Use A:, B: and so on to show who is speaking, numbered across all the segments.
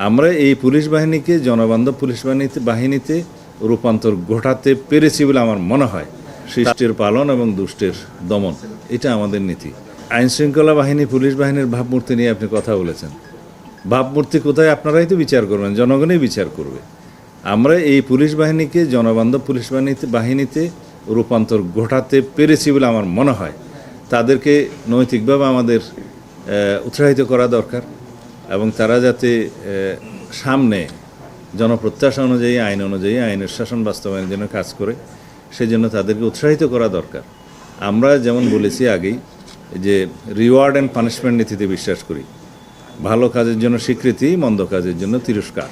A: আমরা এই পুলিশ বাহিনীকে জনবান্ধব পুলিশ বাহিনীতে রূপান্তর ঘটাতে পেরেছি বলে আমার মনে হয়। শিষ্টের পালন এবং দুষ্টের দমন, এটা আমাদের নীতি। আইনশৃঙ্খলা বাহিনী, পুলিশ বাহিনীর ভাবমূর্তি নিয়ে আপনি কথা বলেছেন। ভাবমূর্তি কোথায়? আপনারাই তো বিচার করবেন, জনগণই বিচার করবে। আমরা এই পুলিশ বাহিনীকে জনবান্ধব পুলিশ বাহিনীতে রূপান্তর ঘটাতে পেরেছি বলে আমার মনে হয়। তাদেরকে নৈতিকভাবে আমাদের উৎসাহিত করা দরকার এবং তারা যাতে সামনে জনপ্রত্যাশা অনুযায়ী, আইন অনুযায়ী আইনের শাসন বাস্তবায়নের জন্য কাজ করে, সেজন্য তাদেরকে উৎসাহিত করা দরকার। আমরা যেমন বলেছি আগেই যে রিওয়ার্ড অ্যান্ড পানিশমেন্ট নীতিতে বিশ্বাস করি। ভালো কাজের জন্য স্বীকৃতি, মন্দ কাজের জন্য তিরস্কার।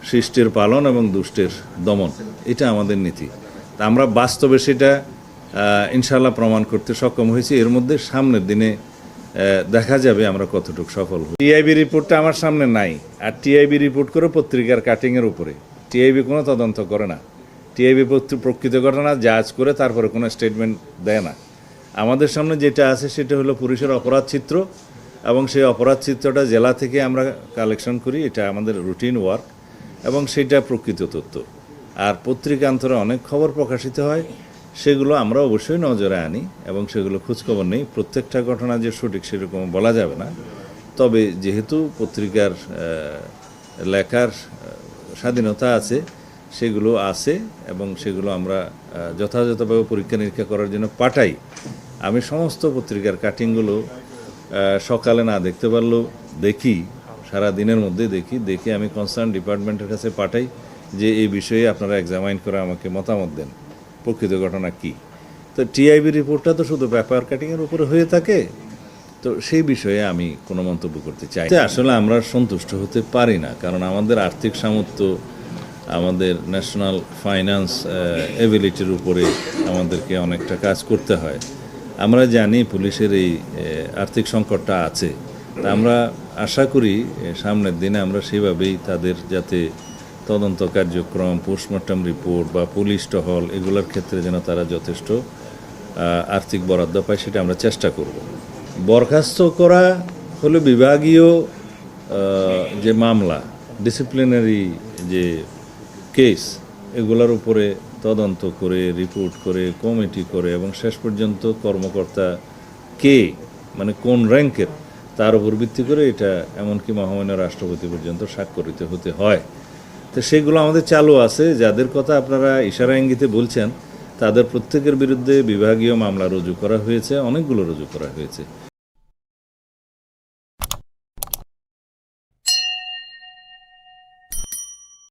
A: শিষ্টের পালন এবং দুষ্টের দমন, এটা আমাদের নীতি। তা আমরা বাস্তবে সেটা ইনশাআল্লাহ প্রমাণ করতে সক্ষম হয়েছি। এর মধ্যে সামনের দিনে দেখা যাবে আমরা কতটুকু সফল হই। টিআইবি রিপোর্টটা আমার সামনে নাই, আর টিআইবি রিপোর্ট করে পত্রিকার কাটিংয়ের উপরে। টিআইবি কোনো তদন্ত করে না। টিআইবি প্রকৃত ঘটনা জাজ করে তারপরে কোনো স্টেটমেন্ট দেয় না। আমাদের সামনে যেটা আছে সেটা হলো পুলিশের অপরাধ চিত্র, এবং সেই অপরাধ চিত্রটা জেলা থেকে আমরা কালেকশন করি। এটা আমাদের রুটিন ওয়ার্ক এবং সেটা প্রকৃত তথ্য। আর পত্রিকান্তরে অনেক খবর প্রকাশিত হয়, সেগুলো আমরা অবশ্যই নজরে আনি এবং সেগুলো খোঁজখবর নেই। প্রত্যেকটা ঘটনা যে সঠিক সেরকম বলা যাবে না, তবে যেহেতু পত্রিকার লেখার স্বাধীনতা আছে, সেগুলো আছে এবং সেগুলো আমরা যথাযথভাবে পরীক্ষা নিরীক্ষা করার জন্য পাঠাই। আমি সমস্ত পত্রিকার কাটিংগুলো সকালে না দেখতে পারলেও দেখি, সারা দিনের মধ্যে দেখি আমি কনসার্ন ডিপার্টমেন্টের কাছে পাঠাই যে এই বিষয়ে আপনারা এক্সামাইন করে আমাকে মতামত দেন, প্রকৃত ঘটনা কি। তো টিআইবি রিপোর্টটা তো শুধু পেপার কাটিংয়ের উপরে হয়ে থাকে, তো সেই বিষয়ে আমি কোনো মন্তব্য করতে চাই না। আসলে আমরা সন্তুষ্ট হতে পারি না, কারণ আমাদের আর্থিক সামর্থ্য, আমাদের ন্যাশনাল ফাইন্যান্স এবিলিটির উপরে আমাদেরকে অনেকটা কাজ করতে হয়। আমরা জানি পুলিশের এই আর্থিক সংকটটা আছে। তা আমরা আশা করি সামনের দিনে আমরা সেভাবেই তাদের যাতে তদন্ত কার্যক্রম, পোস্টমর্টম রিপোর্ট বা পুলিশ টহল, এগুলোর ক্ষেত্রে যেন তারা যথেষ্ট আর্থিক বরাদ্দ পায়, সেটা আমরা চেষ্টা করব। বরখাস্ত করা হলো বিভাগীয় যে মামলা, ডিসিপ্লিনারি যে কেস, এগুলোর উপরে তদন্ত করে, রিপোর্ট করে, কমিটি করে এবং শেষ পর্যন্ত কর্মকর্তা কে, মানে কোন র্যাঙ্কের, তার উপর ভিত্তি করে এটা এমনকি মহামান্য রাষ্ট্রপতি পর্যন্ত স্বাক্ষরিত হতে হয়। তো সেগুলো আমাদের চালু আছে। যাদের কথা আপনারা ইশারা ইঙ্গিতে বলছেন, তাদের প্রত্যেকের বিরুদ্ধে বিভাগীয় মামলা রুজু করা হয়েছে, অনেকগুলো রুজু করা হয়েছে।